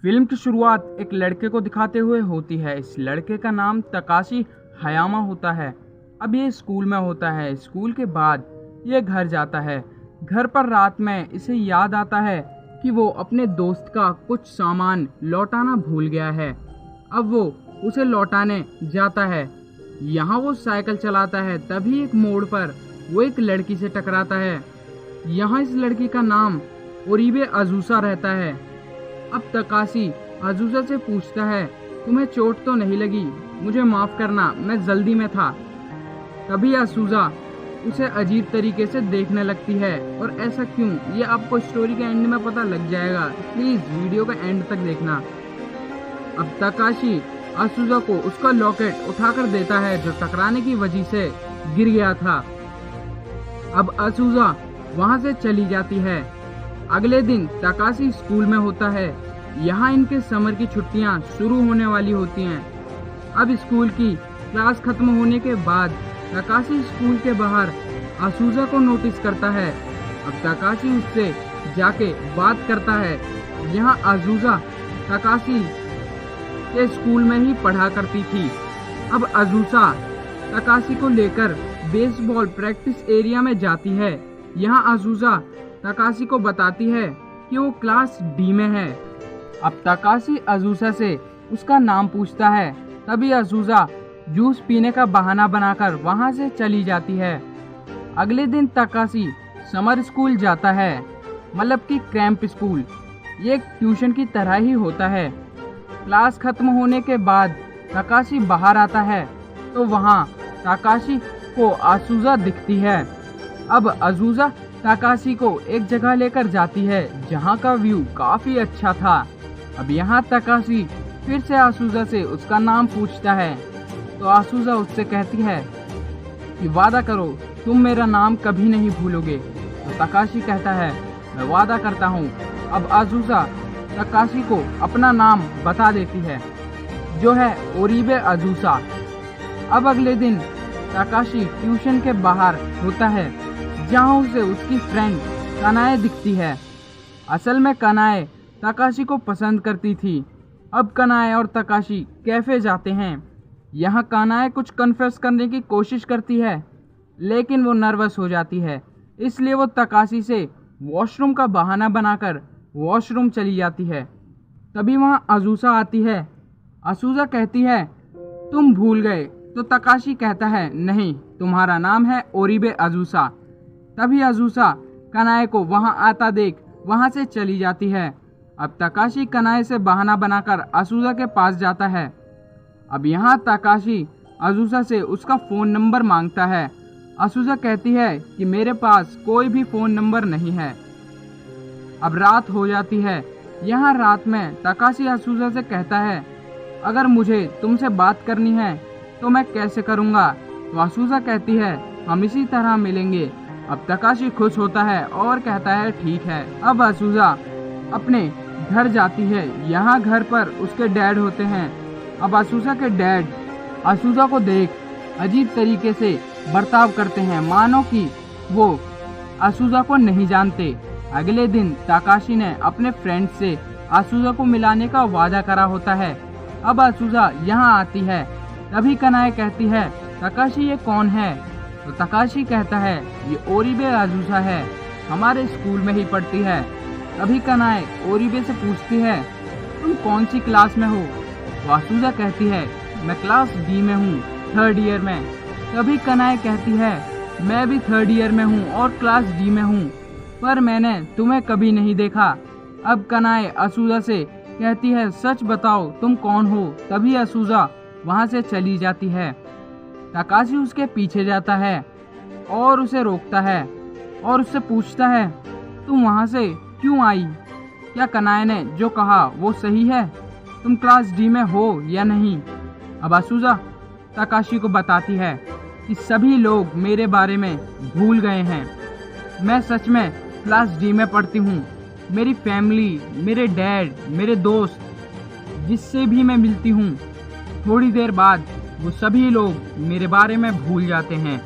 Film की शुरुआत एक लड़के को दिखाते हुए होती है। इस लड़के का नाम तकाशी हयामा होता है। अब ये स्कूल में होता है। स्कूल के बाद ये घर जाता है। घर पर रात में इसे याद आता है कि वो अपने दोस्त का कुछ सामान लौटाना भूल गया है। अब वो उसे लौटाने जाता है। यहाँ वो साइकिल चलाता है, तभी एक मोड़ पर वो एक लड़की से टकराता है। यहाँ इस लड़की का नाम ओरिबे अजुसा रहता है। अब तकाशी अजुसा से पूछता है, तुम्हें चोट तो नहीं लगी? मुझे माफ करना, मैं जल्दी में था। तभी अजुसा उसे अजीब तरीके से देखने लगती है। और ऐसा क्यों, ये आपको स्टोरी के एंड में पता लग जाएगा। प्लीज वीडियो का एंड तक देखना। अब तकाशी अजुसा को उसका लॉकेट उठाकर देता है जो टकराने की वजह से गिर गया था। अब अजुसा वहां से चली जाती है। अगले दिन तकाशी स्कूल में होता है। यहाँ इनके समर की छुट्टियां शुरू होने वाली होती हैं। अब स्कूल की क्लास खत्म होने के बाद तकाशी स्कूल के बाहर अजुसा को नोटिस करता है। अब तकाशी उससे जाके बात करता है। यहाँ अजुसा तकाशी के स्कूल में ही पढ़ा करती थी। अब अजुसा तकाशी को लेकर बेसबॉल प्रैक्टिस एरिया में जाती है। यहाँ अजुसा तकाशी को बताती है कि वो क्लास डी में है। अब तकाशी अजुसा से उसका नाम पूछता है। तभी अजुसा जूस पीने का बहाना बनाकर वहां से चली जाती है। अगले दिन तकाशी समर स्कूल जाता है, मतलब कि कैंप स्कूल। ये एक ट्यूशन की तरह ही होता है। क्लास खत्म होने के बाद तकाशी बाहर आता है तो वहाँ तकाशी को अजुसा दिखती है। अब अजुसा तकाशी को एक जगह लेकर जाती है जहाँ का व्यू काफी अच्छा था। अब यहाँ तकाशी फिर से अजुसा से उसका नाम पूछता है तो अजुसा उससे कहती है कि वादा करो तुम मेरा नाम कभी नहीं भूलोगे। तो तकाशी कहता है मैं वादा करता हूँ। अब अजुसा तकाशी को अपना नाम बता देती है जो है ओरिबे अजुसा। अब अगले दिन तकाशी ट्यूशन के बाहर होता है जहाँ उसे उसकी फ्रेंड कनाए दिखती है। असल में कनाए तकाशी को पसंद करती थी। अब कनाए और तकाशी कैफे जाते हैं। यहाँ कनाए कुछ कन्फेस करने की कोशिश करती है लेकिन वो नर्वस हो जाती है, इसलिए वो तकाशी से वॉशरूम का बहाना बनाकर वॉशरूम चली जाती है। तभी वहाँ अजुसा आती है। अजुसा कहती है तुम भूल गए। तो तकाशी कहता है नहीं, तुम्हारा नाम है ओरिबे अजुसा। तभी अजुसा कनाए को वहां आता देख वहां से चली जाती है। अब तकाशी कनाए से बहाना बनाकर अजुसा के पास जाता है। अब यहाँ तकाशी अजुसा से उसका फोन नंबर मांगता है। अजुसा कहती है कि मेरे पास कोई भी फोन नंबर नहीं है। अब रात हो जाती है। यहाँ रात में तकाशी अजुसा से कहता है अगर मुझे तुमसे बात करनी है तो मैं कैसे करूँगा? तो अजुसा कहती है हम इसी तरह मिलेंगे। अब तकाशी खुश होता है और कहता है ठीक है। अब अजुसा अपने घर जाती है। यहाँ घर पर उसके डैड होते हैं। अब अजुसा के डैड अजुसा को देख अजीब तरीके से बर्ताव करते हैं, मानो कि वो अजुसा को नहीं जानते। अगले दिन तकाशी ने अपने फ्रेंड से अजुसा को मिलाने का वादा करा होता है। अब अजुसा यहाँ आती है। तभी कनाए कहती है तकाशी ये कौन है? तो तकाशी कहता है ये ओरिबे अजुसा है, हमारे स्कूल में ही पढ़ती है। तभी कनाए ओरिबे से पूछती है तुम कौन सी क्लास में हो? तो अजुसा कहती है मैं क्लास डी में हूँ, 3rd ईयर में। तभी कनाए कहती है मैं भी 3rd ईयर में हूँ और क्लास डी में हूँ, पर मैंने तुम्हें कभी नहीं देखा। अब कनाए अजुसा से कहती है सच बताओ तुम कौन हो? तभी अजुसा वहाँ से चली जाती है। तकाशी उसके पीछे जाता है और उसे रोकता है और उससे पूछता है तुम वहाँ से क्यों आई? क्या कनाए ने जो कहा वो सही है? तुम क्लास डी में हो या नहीं? अब अजुसा तकाशी को बताती है कि सभी लोग मेरे बारे में भूल गए हैं। मैं सच में क्लास डी में पढ़ती हूँ। मेरी फैमिली, मेरे डैड, मेरे दोस्त, जिससे भी मैं मिलती हूँ, थोड़ी देर बाद वो सभी लोग मेरे बारे में भूल जाते हैं।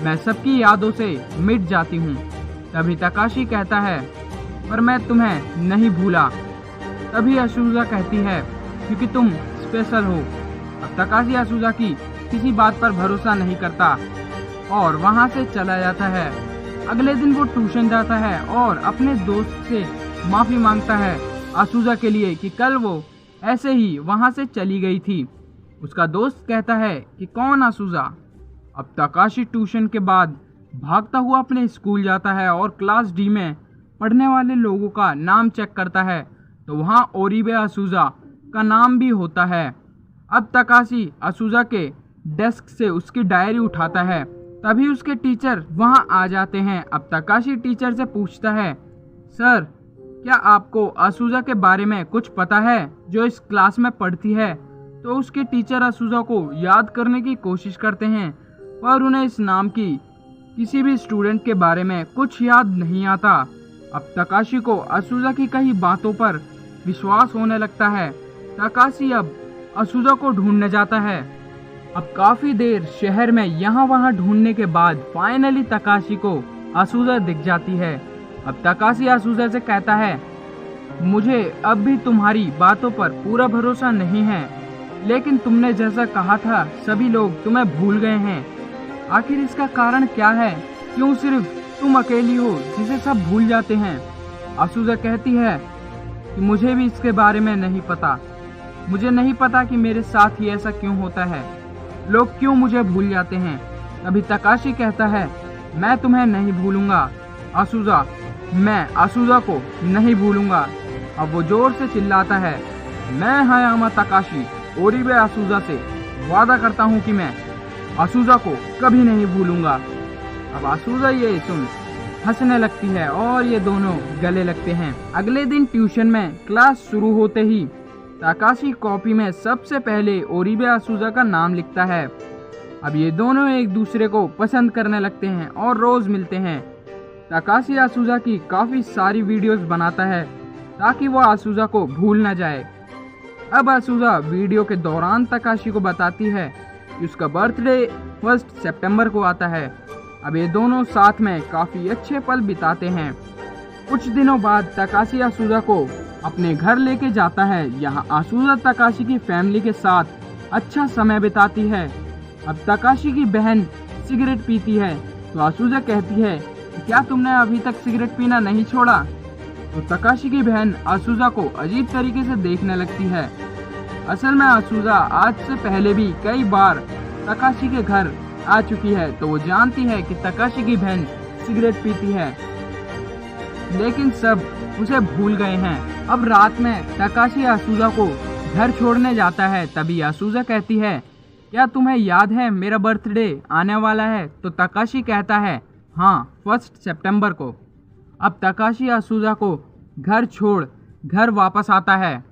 मैं सबकी यादों से मिट जाती हूँ। तभी तकाशी कहता है पर मैं तुम्हें नहीं भूला। तभी असूजा कहती है क्योंकि तुम स्पेशल हो। अब तकाशी असूजा की किसी बात पर भरोसा नहीं करता और वहाँ से चला जाता है। अगले दिन वो ट्यूशन जाता है और अपने दोस्त से माफी मांगता है असूजा के लिए कि कल वो ऐसे ही वहाँ से चली गई थी। उसका दोस्त कहता है कि कौन असूजा। अब तकाशी ट्यूशन के बाद भागता हुआ अपने स्कूल जाता है और क्लास डी में पढ़ने वाले लोगों का नाम चेक करता है तो वहाँ ओरिबे असूजा का नाम भी होता है। अब तकाशी असूजा के डेस्क से उसकी डायरी उठाता है, तभी उसके टीचर वहाँ आ जाते हैं। अब तकाशी टीचर से पूछता है, सर क्या आपको असूजा के बारे में कुछ पता है जो इस क्लास में पढ़ती है? तो उसके टीचर असूजा को याद करने की कोशिश करते हैं पर उन्हें इस नाम की किसी भी स्टूडेंट के बारे में कुछ याद नहीं आता। अब तकाशी को असूजा की कई बातों पर विश्वास होने लगता है। तकाशी अब असूजा को ढूंढने जाता है। अब काफी देर शहर में यहाँ वहाँ ढूंढने के बाद फाइनली तकाशी को असूजा दिख जाती है। अब तकाशी असूजा से कहता है, मुझे अब भी तुम्हारी बातों पर पूरा भरोसा नहीं है, लेकिन तुमने जैसा कहा था सभी लोग तुम्हें भूल गए हैं। आखिर इसका कारण क्या है? क्यों सिर्फ तुम अकेली हो जिसे सब भूल जाते हैं? असूजा कहती है कि मुझे भी इसके बारे में नहीं पता। मुझे नहीं पता कि मेरे साथ ही ऐसा क्यों होता है, लोग क्यों मुझे भूल जाते हैं। तभी तकाशी कहता है, मैं तुम्हें नहीं भूलूंगा असूजा, मैं असूजा को नहीं भूलूंगा। अब वो जोर से चिल्लाता है, मैं हयामा तकाशी ओरिबे असूजा से वादा करता हूँ कि मैं असूजा को कभी नहीं भूलूंगा। अब असूजा ये सुन हंसने लगती है और ये दोनों गले लगते हैं। अगले दिन ट्यूशन में क्लास शुरू होते ही तकाशी कॉपी में सबसे पहले ओरिबे असूजा का नाम लिखता है। अब ये दोनों एक दूसरे को पसंद करने लगते हैं और रोज मिलते हैं। तकाशी असूजा की काफी सारी वीडियोस बनाता है ताकि वो असूजा को भूल न जाए। अब असूजा वीडियो के दौरान तकाशी को बताती है कि उसका बर्थडे 1 सितंबर को आता है। अब ये दोनों साथ में काफी अच्छे पल बिताते हैं। कुछ दिनों बाद तकाशी असूजा को अपने घर लेके जाता है। यहाँ असूजा तकाशी की फैमिली के साथ अच्छा समय बिताती है। अब तकाशी की बहन सिगरेट पीती है तो असूजा कहती है, क्या तुमने अभी तक सिगरेट पीना नहीं छोड़ा? तो तकाशी की बहन असूजा को अजीब तरीके से देखने लगती है। असल में असूजा आज से पहले भी कई बार तकाशी के घर आ चुकी है तो वो जानती है कि तकाशी की बहन सिगरेट पीती है, लेकिन सब उसे भूल गए हैं। अब रात में तकाशी असूजा को घर छोड़ने जाता है। तभी असूजा कहती है, क्या तुम्हें याद है मेरा बर्थडे आने वाला है? तो तकाशी कहता है, हाँ 1 सितंबर को। अब तकाशी असूजा को घर छोड़ घर वापस आता है।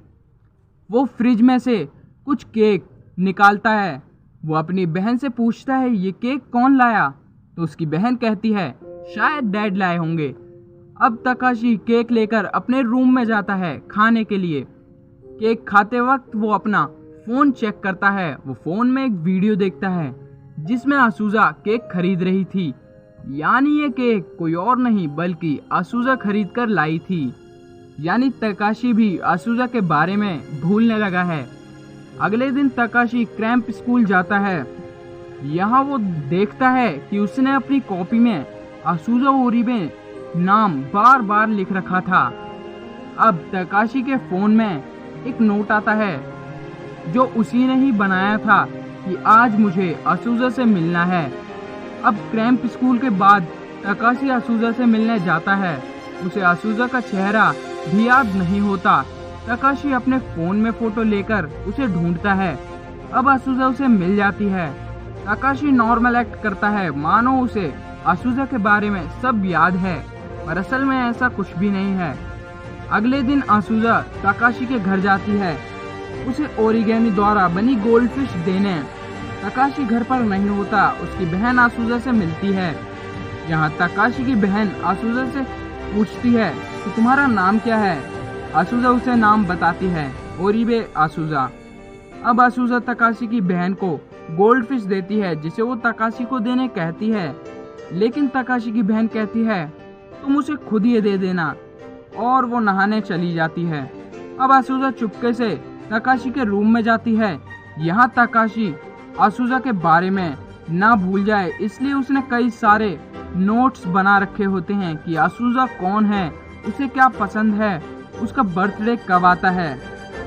वो फ्रिज में से कुछ केक निकालता है। वो अपनी बहन से पूछता है, ये केक कौन लाया? तो उसकी बहन कहती है, शायद डैड लाए होंगे। अब तकाशी केक लेकर अपने रूम में जाता है खाने के लिए। केक खाते वक्त वो अपना फ़ोन चेक करता है। वो फ़ोन में एक वीडियो देखता है जिसमें असूजा केक खरीद रही थी, यानी ये केक कोई और नहीं बल्कि असूजा खरीद कर लाई थी। यानी तकाशी भी असूजा के बारे में भूलने लगा है। अगले दिन तकाशी क्रैम्प स्कूल जाता है। यहाँ वो देखता है कि उसने अपनी कॉपी में असूजा ओरिबे नाम बार बार लिख रखा था। अब तकाशी के फ़ोन में एक नोट आता है जो उसी ने ही बनाया था कि आज मुझे असूजा से मिलना है। अब क्रैम्प स्कूल के बाद तकाशी असूजा से मिलने जाता है। उसे असूजा का चेहरा भी याद नहीं होता। तकाशी अपने फ़ोन में फ़ोटो लेकर उसे ढूंढता है। अब असूजा उसे मिल जाती है। तकाशी नॉर्मल एक्ट करता है मानो उसे असूजा के बारे में सब याद है, पर असल में ऐसा कुछ भी नहीं है। अगले दिन असूजा तकाशी के घर जाती है उसे ओरिगेमी द्वारा बनी गोल्डफिश देने। तकाशी घर पर नहीं होता। उसकी बहन असूजा से मिलती है। यहाँ तकाशी की बहन असूजा से पूछती है कि तुम्हारा नाम क्या है? असूजा उसे नाम बताती है, ओरिबे असूजा। अब असूजा तकाशी की बहन को गोल्डफिश देती है जिसे वो तकाशी को देने कहती है, लेकिन तकाशी की बहन कहती है तुम उसे खुद ही दे देना, और वो नहाने चली जाती है। अब आसूजा चुपके से तकाशी के रूम में जाती है। यहाँ तकाशी आसूजा के बारे में ना भूल जाए इसलिए उसने कई सारे नोट्स बना रखे होते हैं कि आसूजा कौन है, उसे क्या पसंद है, उसका बर्थडे कब आता है।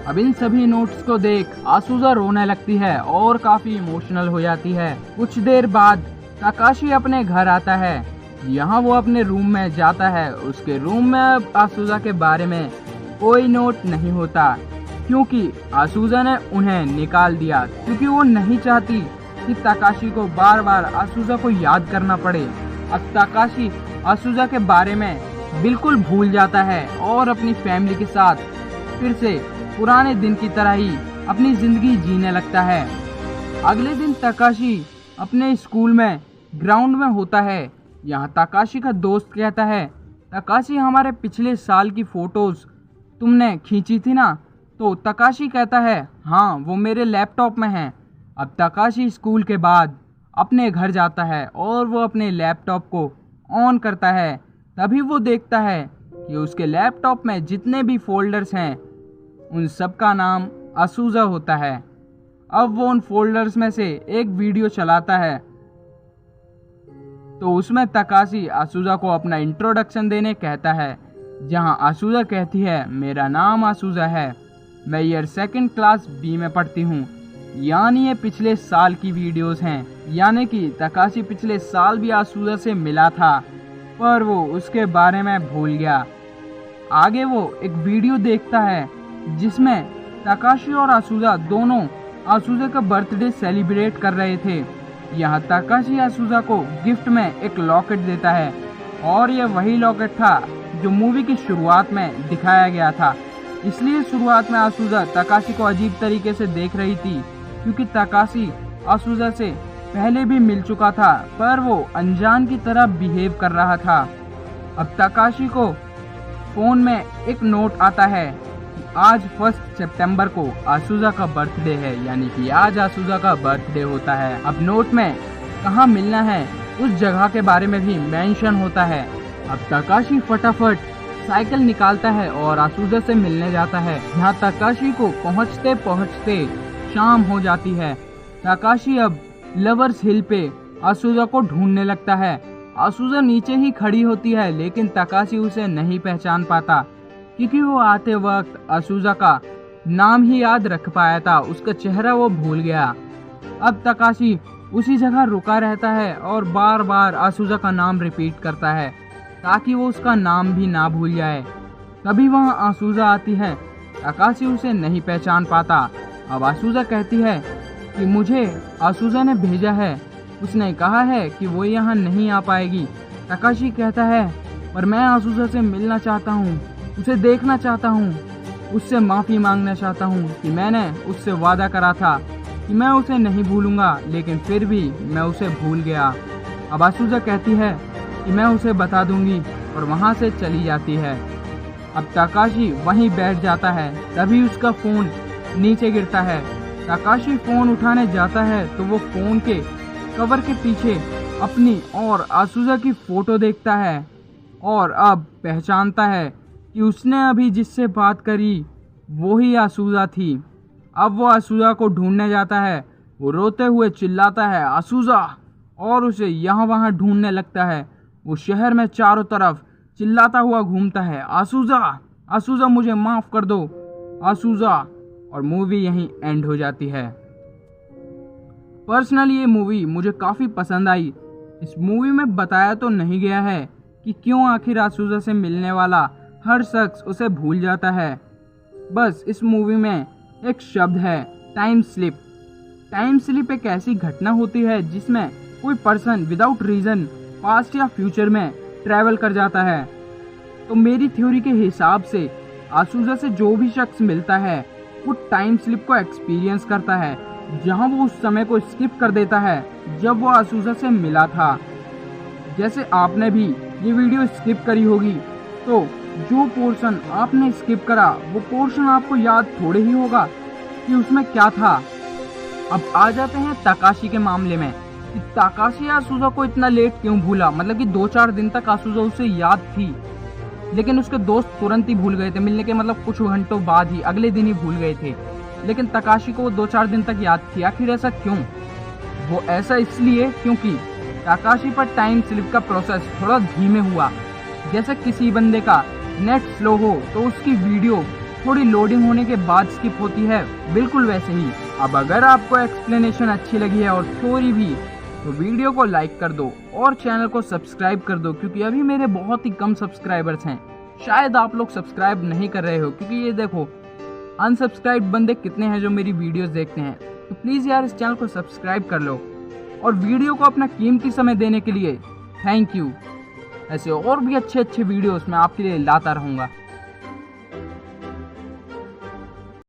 अब इन सभी नोट्स को देख आसूजा रोने लगती है और काफी इमोशनल हो जाती है। कुछ देर बाद तकाशी अपने घर आता है। यहाँ वो अपने रूम में जाता है। उसके रूम में अब आसूजा के बारे में कोई नोट नहीं होता क्योंकि आसूजा ने उन्हें निकाल दिया, क्योंकि वो नहीं चाहती कि तकाशी को बार बार आसूजा को याद करना पड़े। अब तकाशी आसूजा के बारे में बिल्कुल भूल जाता है और अपनी फैमिली के साथ फिर से पुराने दिन की तरह ही अपनी जिंदगी जीने लगता है। अगले दिन तकाशी अपने स्कूल में ग्राउंड में होता है। यहाँ तकाशी का दोस्त कहता है, तकाशी हमारे पिछले साल की फोटोज तुमने खींची थी ना? तो तकाशी कहता है, हाँ वो मेरे लैपटॉप में है। अब तकाशी स्कूल के बाद अपने घर जाता है और वो अपने लैपटॉप को ऑन करता है। तभी वो देखता है कि उसके लैपटॉप में जितने भी फोल्डर्स हैं उन सब का नाम आसूजा होता है। अब वो उन फोल्डर्स में से एक वीडियो चलाता है तो उसमें तकाशी आसूजा को अपना इंट्रोडक्शन देने कहता है, जहां आसूजा कहती है, मेरा नाम आसूजा है, मैं ईयर 2nd क्लास बी में पढ़ती हूँ। यानी ये पिछले साल की वीडियोस हैं। यानी कि तकाशी पिछले साल भी आसूजा से मिला था पर वो उसके बारे में भूल गया। आगे वो एक वीडियो देखता है जिसमें तकाशी और आसूजा दोनों आसूजा का बर्थडे सेलिब्रेट कर रहे थे। यहाँ तकाशी आसूजा को गिफ्ट में एक लॉकेट देता है और यह वही लॉकेट था जो मूवी की शुरुआत में दिखाया गया था। इसलिए शुरुआत में आसूजा तकाशी को अजीब तरीके से देख रही थी क्योंकि तकाशी आसूजा से पहले भी मिल चुका था पर वो अनजान की तरह बिहेव कर रहा था। अब तकाशी को फोन में एक नोट आता है कि आज 1 सितंबर को आसूजा का बर्थडे है, यानी कि आज आसूजा का बर्थडे होता है। अब नोट में कहाँ मिलना है उस जगह के बारे में भी मेंशन होता है। अब तकाशी फटाफट साइकिल निकालता है और आसूजा से मिलने जाता है। यहाँ तकाशी को पहुँचते पहुँचते शाम हो जाती है। तकाशी अब लवर्स हिल पे आसूजा को ढूंढने लगता है। आसूजा नीचे ही खड़ी होती है लेकिन तकाशी उसे नहीं पहचान पाता क्योंकि वो आते वक्त आसूजा का नाम ही याद रख पाया था, उसका चेहरा वो भूल गया। अब तकाशी उसी जगह रुका रहता है और बार बार आसूजा का नाम रिपीट करता है ताकि वो उसका नाम भी ना भूल जाए। तभी वहाँ आसूजा आती है। तकाशी उसे नहीं पहचान पाता। अब आसूजा कहती है कि मुझे आसूजा ने भेजा है, उसने कहा है कि वो यहाँ नहीं आ पाएगी। तकाशी कहता है, पर मैं आसूजा से मिलना चाहता हूँ, उसे देखना चाहता हूँ, उससे माफ़ी मांगना चाहता हूँ कि मैंने उससे वादा करा था कि मैं उसे नहीं भूलूंगा, लेकिन फिर भी मैं उसे भूल गया। अब आसूजा कहती है कि मैं उसे बता दूंगी और वहाँ से चली जाती है। अब तकाशी वहीं बैठ जाता है। तभी उसका फ़ोन नीचे गिरता है। तकाशी फ़ोन उठाने जाता है तो वो फ़ोन के कवर के पीछे अपनी और आसूजा की फ़ोटो देखता है और अब पहचानता है कि उसने अभी जिससे बात करी वो ही आसूजा थी। अब वो आसूजा को ढूंढने जाता है। वो रोते हुए चिल्लाता है, आसूजा, और उसे यहाँ वहाँ ढूंढने लगता है। वो शहर में चारों तरफ चिल्लाता हुआ घूमता है, आसूजा, आसूजा, मुझे माफ़ कर दो, आसूजा। और मूवी यहीं एंड हो जाती है। पर्सनली ये मूवी मुझे काफ़ी पसंद आई। इस मूवी में बताया तो नहीं गया है कि क्यों आखिर आसूजा से मिलने वाला हर शख्स उसे भूल जाता है। बस इस मूवी में एक शब्द है, टाइम स्लिप। टाइम स्लिप एक ऐसी घटना होती है जिसमें कोई पर्सन विदाउट रीज़न पास्ट या फ्यूचर में ट्रैवल कर जाता है। तो मेरी थ्योरी के हिसाब से आसूजा से जो भी शख्स मिलता है वो टाइम स्लिप को एक्सपीरियंस करता है, जहां वो उस समय को स्किप कर देता है जब वो आसूजा से मिला था। जैसे आपने भी ये वीडियो स्किप करी होगी तो जो पोर्शन आपने स्किप करा वो पोर्शन आपको याद थोड़े ही होगा कि उसमें क्या था। अब आ जाते हैं तकाशी के मामले में कि तकाशी आसूजा को इतना लेट क्यों भूला, मतलब कि 2-4 दिन तक आसूजा उसे याद थी। लेकिन उसके दोस्त तुरंत ही भूल गए थे। मिलने के मतलब कुछ घंटों बाद ही, अगले दिन ही भूल गए थे। लेकिन तकाशी को वो 2-4 दिन तक याद थी। आखिर ऐसा क्यों? वो ऐसा इसलिए क्योंकि तकाशी पर टाइम स्लिप का प्रोसेस थोड़ा धीमे हुआ। जैसे किसी बंदे का नेट स्लो हो तो उसकी वीडियो थोड़ी लोडिंग होने के बाद स्किप होती है, बिल्कुल वैसे ही। अब अगर आपको एक्सप्लेनेशन अच्छी लगी है और थ्योरी भी, तो वीडियो को लाइक कर दो और चैनल को सब्सक्राइब कर दो, क्योंकि अभी मेरे बहुत ही कम सब्सक्राइबर्स हैं। शायद आप लोग सब्सक्राइब नहीं कर रहे हो, क्योंकि ये देखो अनसब्सक्राइब बंदे कितने हैं जो मेरी वीडियोस देखते हैं। तो प्लीज़ यार इस चैनल को सब्सक्राइब कर लो और वीडियो को अपना कीमती समय देने के लिए थैंक यू। ऐसे और भी अच्छे अच्छे वीडियोस मैं आपके लिए लाता रहूँगा।